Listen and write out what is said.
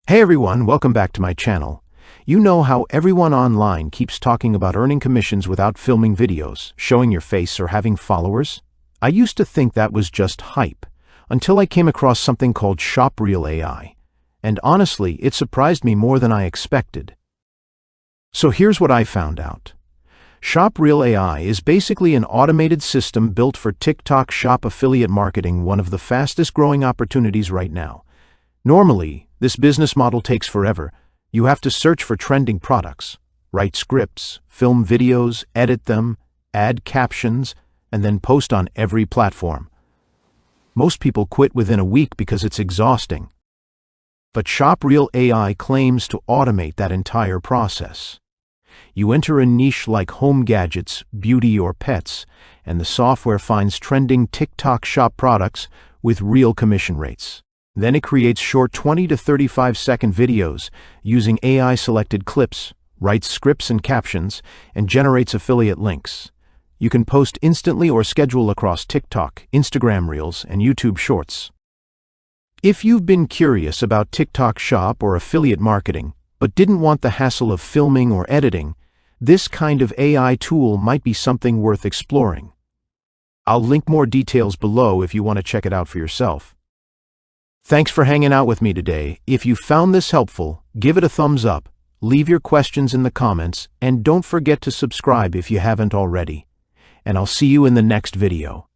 Hey everyone, welcome back to my channel. You know how everyone online keeps talking about earning commissions without filming videos, showing your face, or having followers? I used to think that was just hype, until I came across something called ShopReelAI. And honestly, it surprised me more than I expected. So here's what I found out. ShopReelAI is basically an automated system built for TikTok Shop affiliate marketing, one of the fastest growing opportunities right now. Normally, this business model takes forever. You have to search for trending products, write scripts, film videos, edit them, add captions, and then post on every platform. Most people quit within a week because it's exhausting. But ShopReelAI claims to automate that entire process. You enter a niche like home gadgets, beauty, or pets, and the software finds trending TikTok Shop products with real commission rates. Then it creates short 20 to 35-second videos using AI-selected clips, writes scripts and captions, and generates affiliate links. You can post instantly or schedule across TikTok, Instagram Reels, and YouTube Shorts. If you've been curious about TikTok Shop or affiliate marketing, but didn't want the hassle of filming or editing, this kind of AI tool might be something worth exploring. I'll link more details below if you want to check it out for yourself. Thanks for hanging out with me today. If you found this helpful, give it a thumbs up, leave your questions in the comments, and don't forget to subscribe if you haven't already. And I'll see you in the next video.